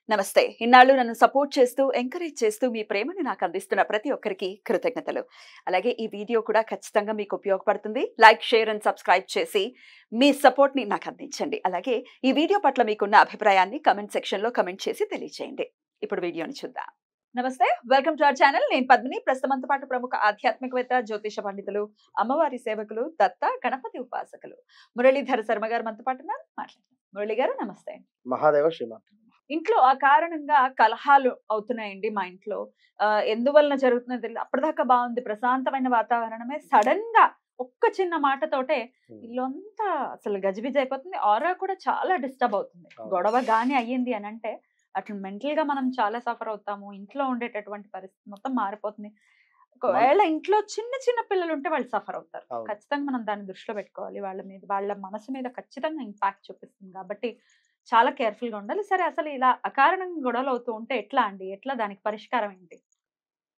నమస్తే. ఇన్నాళ్ళు నన్ను సపోర్ట్ చేస్తూ, ఎంకరేజ్ చేస్తూ మీ ప్రేమను నాకు అందిస్తున్న ప్రతి ఒక్కరికి కృతజ్ఞతలు. అలాగే ఈ వీడియో కూడా ఖచ్చితంగా మీకు ఉపయోగపడుతుంది. లైక్, షేర్ అండ్ సబ్స్క్రైబ్ చేసి మీ సపోర్ట్‌ని నాకు అందించండి. అలాగే ఈ వీడియో పట్ల మీకున్న అభిప్రాయాన్ని కామెంట్ సెక్షన్‌లో కామెంట్ చేసి తెలియజేయండి. ఇప్పుడు వీడియోని చూద్దాం. నమస్తే. Welcome to our channel. నేను పద్మిని. ప్రస్తుతంతో పాటు ప్రముఖ ఆధ్యాత్మికవేత్త, జ్యోతిష పండితులు, అమ్మవారి సేవకులు, దత్త, గణపతి ఉపాసకులు మురళీధర శర్మ గారు మనతో పాటు ఉన్నారు. మాట్లాడదాం. మురళి గారు నమస్తే. మహాదేవ శ్రీమాత్రే. ఇంట్లో అకారణంగా కలహాలు అవుతున్నాయండి మా ఇంట్లో. ఎందువలన జరుగుతుందో తెలీదు. అప్పటిదాకా బాగుంది. ప్రశాంతమైన వాతావరణమే సడెన్‌గా ఒక్క చిన్న మాటతోటే ఇల్లంతా అసలు గజిబిజి అయిపోతుంది. ఆరా కూడా చాలా డిస్టర్బ్ అవుతుంది. గొడవ గాని అయ్యింది అనంటే అట్లా మెంటల్‌గా మనం చాలా సఫర్ అవుతాము. ఇంట్లో ఉండేటటువంటి పరిస్థితి మొత్తం మారిపోతుంది. ఒకవేళ ఇంట్లో చిన్న చిన్న పిల్లలు ఉంటే వాళ్ళు సఫర్ అవుతారు. అవును. ఖచ్చితంగా మనం దాన్ని దృష్టిలో పెట్టుకోవాలి. వాళ్ళ మీద వాళ్ళ మనసు మీద ఖచ్చితంగా ఇంపాక్ట్ చూపిస్తుంది. కాబట్టి చాలా కేర్‌ఫుల్‌గా ఉండాలి. సరే అసలు ఇలా అకారణంగా గొడవలు అవుతూ ఉంటే ఎట్లా అండి? ఎట్లా దానికి పరిష్కారం ఏంటి?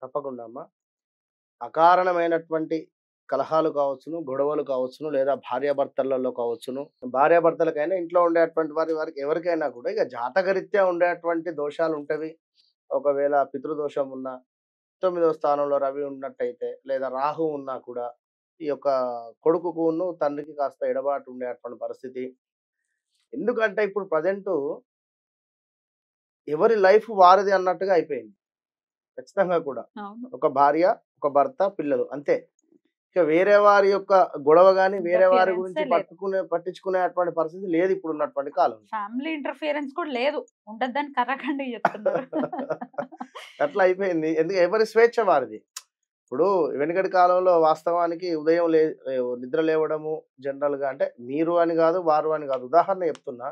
తప్పకుండా అమ్మా. అకారణమైనటువంటి కలహాలు కావచ్చును, గొడవలు కావచ్చును, లేదా భార్యాభర్తలలో కావచ్చును. భార్యాభర్తలకైనా ఇంట్లో ఉండేటువంటి వారికి ఎవరికైనా కూడా ఇక జాతకరీత్యా ఉండేటువంటి దోషాలు ఉంటవి. ఒకవేళ పితృదోషం ఉన్నా, 9వ స్థానంలో రవి ఉన్నట్టయితే, లేదా రాహు ఉన్నా కూడా ఈ యొక్క కొడుకుకును, తండ్రికి కాస్త ఎడబాటు ఉండేటువంటి పరిస్థితి. ఎందుకంటే ఇప్పుడు ప్రెజెంటు ఎవరి లైఫ్ వారిది అన్నట్టుగా అయిపోయింది. ఖచ్చితంగా కూడా. అవును. ఒక భార్య, ఒక భర్త, పిల్లలు అంతే. ఇక వేరే వారి యొక్క గొడవ గాని, వేరే వారి గురించి ఇంటర్ఫియరెన్సే లేదు. పట్టించుకునేటువంటి పరిస్థితి లేదు ఇప్పుడున్నటువంటి కాలంలో. ఫ్యామిలీ ఇంటర్ఫియరెన్స్ కూడా లేదు. ఉండొద్దని కర్రకండి చెప్తున్నారు. అట్లా అయిపోయింది. ఎవరి స్వేచ్ఛ వారిది. ఇప్పుడు వెనుకటి కాలంలో వాస్తవానికి ఉదయం నిద్ర లేవడము జనరల్‌గా అంటే మీరు అని గాదు, వారు అని గాదు. ఉదాహరణ చెప్తున్నా.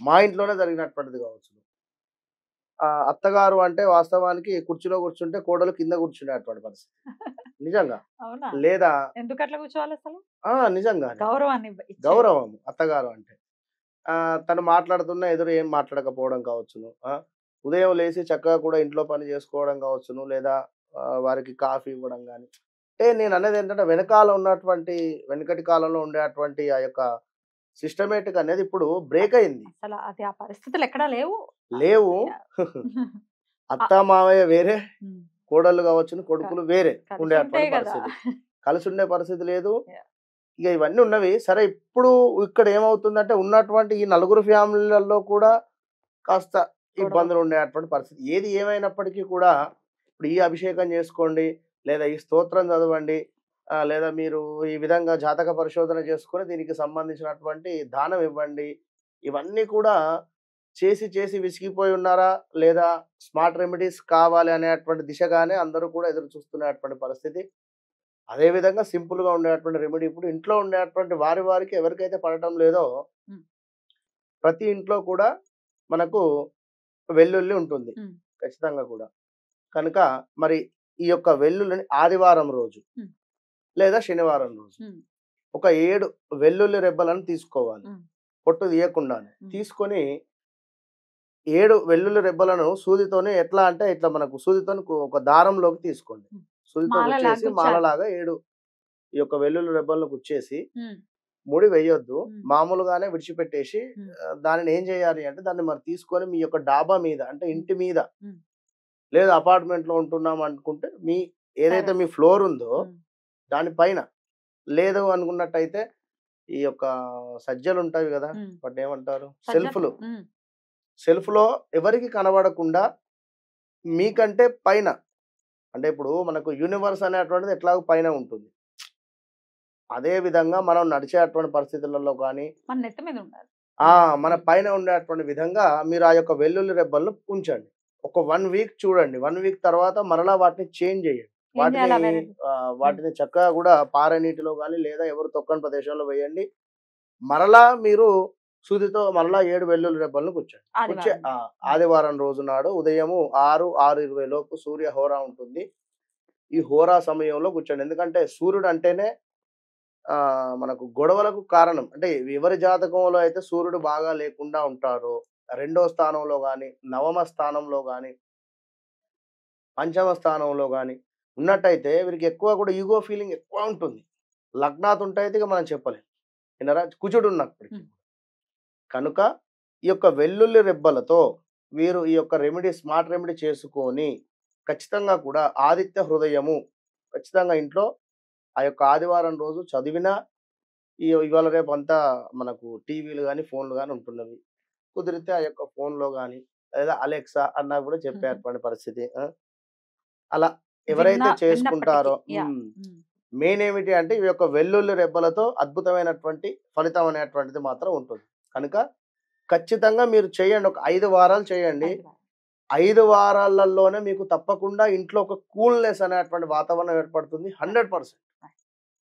మా ఇంట్లోనే జరిగినటువంటిది కావచ్చు. అత్తగారు అంటే వాస్తవానికి కుర్చీలో కూర్చుంటే కోడలు కింద కూర్చునేటువంటి పరిస్థితి. నిజంగా. అవునా? లేదా ఎందుకట్లా కూర్చోవాలసలు? నిజంగానే. గౌరవాన్ని ఇచ్చేది. గౌరవం అత్తగారు అంటే. తను మాట్లాడుతున్నా ఎదురు ఏం మాట్లాడకపోవడం కావచ్చును. ఉదయం లేసి చక్కగా కూడా ఇంట్లో పని చేసుకోవడం కావచ్చును. లేదా వారికి కాఫీ ఇవ్వడం గాని. అంటే నేననేదేంటంటే వెనకటి కాలంలో ఉండేటువంటి ఆ యొక్క సిస్టమేటిక్ అనేది ఇప్పుడు బ్రేక్ అయింది. అసల అది ఆ పరిస్థితులు ఎక్కడా లేవు. లేవు. అత్త, మావయ్య వేరే, హ్మ్. కోడళ్ళు కావచ్చును, కొడుకులు వేరే కలిసుంటే ఉండేటువంటి గదా! పరిస్థితి. కలిసి ఉండే పరిస్థితి లేదు. యాహ్! ఇక ఇవన్నీ ఉన్నవి. సరే ఇప్పుడు ఇక్కడ ఏమవుతుందంటే ఉన్నటువంటి ఈ నలుగురు ఫ్యామిలీలలో కూడా కాస్త గొడవ. ఇబ్బందులు ఉండేటువంటి పరిస్థితి. ఏది ఏమైనప్పటికీ కూడా ఇప్పుడు ఈ అభిషేకం చేసుకోండి, లేదా ఈ స్తోత్రం చదవండి, లేదా మీరు ఈ విధంగా జాతక పరిశోధన చేసుకొని దీనికి సంబంధించినటువంటి దానం ఇవ్వండి. ఇవన్నీ కూడా చేసి చేసి విసిగిపోయి ఉన్నారా? లేదా స్మార్ట్ రెమెడీస్ కావాలి అనేటువంటి దిశగానే అందరూ కూడా ఎదురు చూస్తున్నటువంటి పరిస్థితి. అదే విధంగా సింపుల్‌గా ఉండేటువంటి రెమెడీ ఇప్పుడు ఇంట్లో ఉండేటువంటి వారికి ఎవరికైతే పడటం లేదో హ్మ్. ప్రతి ఇంట్లో కూడా మనకు వెల్లుల్లి ఉంటుంది. హ్మ్. ఖచ్చితంగా కూడా. కనుక మరి ఈ యొక్క వెల్లుల్లిని ఆదివారం రోజు హ్మ్. లేదా శనివారం రోజు హ్మ్. ఒక 7 వెల్లుల్లి రెబ్బలను తీసుకోవాలి. హ్మ్. పొట్టు తీయకుండానే. హ్మ్. తీసుకొని 7 వెల్లుల్లి రెబ్బలను సూదితోని ఎట్లా అంటే ఇట్లా మనకు సూదితోని ఒక దారంలోకి తీసుకోండి. హ్మ్. సూదితో మాలలాగా గుచ్చేసి గుచ్చాలి. మాలలాగా 7 ఈ యొక్క వెల్లుల్లి రెబ్బలను గుచ్చేసి హ్మ్. ముడి వేయొద్దు. హ్మ్. మామూలుగానే విడిచిపెట్టేసి హ్మ్. దానిని ఏం చేయాలి అంటే దాన్ని మరి తీసుకొని మీ యొక్క డాబా మీద అంటే హ్మ్. ఇంటి మీద హ్మ్. లేదా అపార్ట్మెంట్‌లో ఉంటున్నాం అనుకుంటే ఏదైతే టెర్రస్. మీ ఫ్లోర్ ఉందో హ్మ్. దాని పైన. లేదు అనుకున్నట్టయితే ఈ యొక్క సజ్జలుంటాయి గదా! హ్మ్. వాటినేమంటారు? సజ్జ. సెల్ఫ్‌లు. హ్మ్. సెల్ఫ్‌లో ఎవరికీ కనబడకుండా మీకంటే పైన అంటే ఇప్పుడు మనకు యూనివర్స్ అనేటువంటిది ఎట్లాగో పైన ఉంటుంది. అదే విధంగా మనం నడిచేటువంటి పరిస్థితులలో గాని మన నెత్తి మీద ఉండాలి. మన హ్మ్. పైన ఉండేటువంటి విధంగా మీరు ఆ యొక్క వెల్లుల్లి రెబ్బలను ఉంచండి. ఒక 1 వీక్ చూడండి. 1 వీక్ తర్వాత మరలా వాటిని చేంజ్ చేయండి. ఏం చేయాలి ఆ వెల్లుల్లి? హ్మ్. వాటిని చక్కగా గూడా పారే నీటిలో గాని, లేదా ఎవరు తొక్కని ప్రదేశంలో వేయండి. మరలా మీరు సూదితో మరలా 7 వెల్లుల్లి రెబ్బలను గుచ్చండి. ఆదివారం. హ్మ్. ఆదివారం రోజు నాడు ఉదయము 6:20 లోపు సూర్య హోరా ఉంటుంది. ఈ హోరా సమయంలో కూర్చోండి. ఎందుకంటే సూర్యుడు అంటేనే మనకు గొడవలకు కారణం. అంటే ఎవరి జాతకంలో అయితే సూర్యుడు బాగా లేకుండా ఉంటారో, రెండో స్థానంలో గాని, నవమ స్థానంలో గాని, పంచమ స్థానంలో గాని ఉన్నట్టయితే వీరికి ఎక్కువ కూడా ఈగో ఫీలింగ్ ఎక్కువ ఉంటుంది. లగ్నాత్ ఉంటే అయితే ఇక మనం చెప్పలేం. విన్నారా? కుజుడు ఉన్నప్పటికి. హ్మ్. కనుక ఈ యొక్క వెల్లుల్లి రెబ్బలతో వీరు ఈ యొక్క రెమెడీ స్మార్ట్ రెమెడీ చేసుకొని ఖచ్చితంగా కూడా ఆదిత్య హృదయము ఖచ్చితంగా ఇంట్లో ఆ యొక్క ఆదివారం రోజు చదివినా ఇవాళ రేపు అంతా మనకు టీవీలు గాని, ఫోన్‌లు గాని ఉంటున్నవి. కుదిరితే ఆ యొక్క ఫోన్‌లో గాని లేదా అలెక్సా అన్నా కూడా చెప్పేటువంటి పరిస్థితి. అలా ఎవరైతే విన్నప్పటికీ చేసుకుంటారో యాహ్! హ్మ్. మెయిన్ ఏమిటి అంటే ఈ యొక్క వెల్లుల్లి రెబ్బలతో అద్భుతమైనటువంటి ఫలితం అనేటువంటిది మాత్రం ఉంటుంది. కనుక ఖచ్చితంగా మీరు చేయండి. ఒక 5 వారాలు చేయండి. 5 వారాలు. 5 వారాలలోనే మీకు తప్పకుండా ఇంట్లో ఒక కూల్‌నెస్ అనేటువంటి వాతావరణం ఏర్పడుతుంది. 100%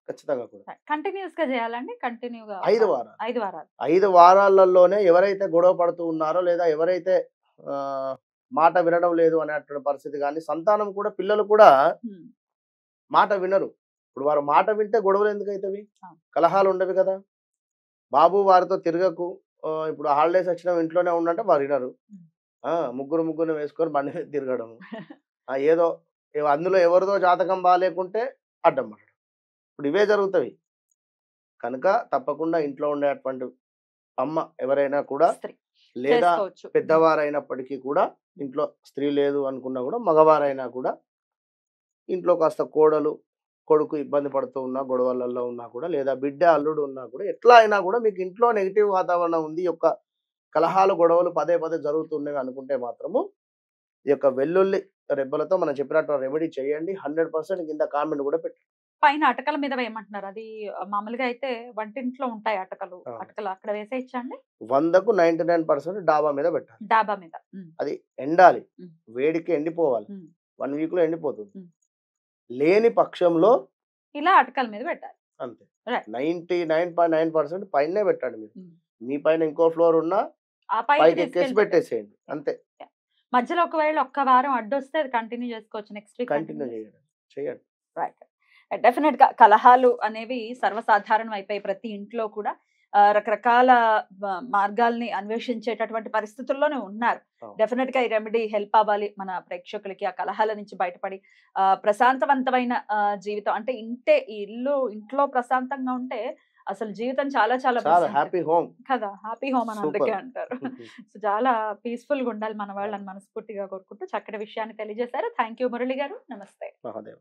ఖచ్చితంగా కూడా. కంటిన్యూయస్‌గా చేయాలండి? కంటిన్యూగా 5 వారాలు. 5 వారాలు. 5 వారాలలోనే ఎవరైతే గొడవ పడుతూ ఉన్నారో లేదా ఎవరైతే ఆహ్, మాట వినడం లేదు అనేటువంటి పరిస్థితి గాని, సంతానం కూడా పిల్లలు కూడా హ్మ్. మాట వినరు. ఇప్పుడు వారు మాట వింటే గొడవలు ఎందుకైతవి? అవును. కలహాలు ఉండవి కదా! బాబు వారితో తిరగకు. ఇప్పుడు హాలిడేస్ వచ్చినా ఇంట్లోనే ఉండంటే వారు వినరు. హ్మ్. ముగ్గురిని వేసుకొని బండి మీద తిరగడం. ఏదో అందులో ఎవరిదో జాతకం బాలేకుంటే అడ్డం పడడం. ఇప్పుడు ఇవే జరుగుతవి. కనుక తప్పకుండా ఇంట్లో ఉండేటువంటి అమ్మ ఎవరైనా కూడా స్త్రీ లేదా చేసుకోవచ్చు. పెద్దవారైనప్పటికీ కూడా ఇంట్లో స్త్రీ లేదు అనుకున్నా కూడా మగవారైనా కూడా ఇంట్లో కాస్త కోడలు, కొడుకు ఇబ్బంది పడుతూ ఉన్నా, గొడవలలో ఉన్నా కూడా లేదా బిడ్డ, అల్లుడు ఉన్నా కూడా ఎట్లా అయినా కూడా మీకు ఇంట్లో నెగెటివ్ వాతావరణం ఉంది. ఈ యొక్క కలహాలు, గొడవలు పదే పదే జరుగుతున్నవి అనుకుంటే మాత్రము ఈ యొక్క వెల్లుల్లి రెబ్బలతో మనం చెప్పినట్టు రెమెడీ చేయండి. 100% కింద కామెంట్ కూడా పెట్టండి. పైన అటకల మీద వేయమంటున్నారు. అది మామూలుగా అయితే వంటింట్లో ఉంటాయి అటకలు. ఆ! అటకలు అక్కడ వేసేయచ్చా అండి? 100కు 99% డాబా మీద పెట్టాలి. డాబా మీద. హ్మ్. అది ఎండాలి. హ్మ్. వేడికి ఎండిపోవాలి. హ్మ్. 1 వీక్‌లో ఎండిపోతుంది. హ్మ్. లేని పక్షంలో ఇలా అటకల మీద పెట్టాలి. అంతే. రైట్. 99.9% పైనే పెట్టండి మీరు. హ్మ్. మీ పైన ఇంకో ఫ్లోర్ ఉన్నా ఆ పైకి పైకెక్కేసి తీసుకెళ్ళి పెట్టేసేయండి. అంతే. యాహ్! మధ్యలో ఒకవేళ ఒక్క వారం అడ్డొస్తే అది కంటిన్యూ చేసుకోవచ్చు. నెక్స్ట్ వీక్ కంటిన్యూ కంటిన్యూ చేయండి. చేయండి. రైట్. డెఫినిట్‌గా కలహాలు అనేవి సర్వసాధారణం అయిపోయాయి ప్రతి ఇంట్లో కూడా. రకరకాల మార్గాల్ని అన్వేషించేటటువంటి పరిస్థితుల్లోనే ఉన్నారు. అవును. డెఫినిట్‌గా ఈ రెమెడీ హెల్ప్ అవ్వాలి మన ప్రేక్షకులకి ఆ కలహాల నుంచి బయటపడి ప్రశాంతవంతమైన జీవితం అంటే ఈ ఇంట్లో ప్రశాంతంగా ఉంటే అసలు జీవితం చాలా చాలా చాలా పీస్ హ్యాపీ ఉంటది. హోమ్. కదా! హ్యాపీ హోమ్ అని అందుకే సూపర్. అంటారు. సో, చాలా పీస్‌ఫుల్‌గా ఉండాలి మన అవును. వాళ్ళని మనస్ఫూర్తిగా కోరుకుంటూ చక్కటి విషయాన్ని తెలియజేశారు. థాంక్ యూ మురళి గారు. నమస్తే. మహాదేవ్.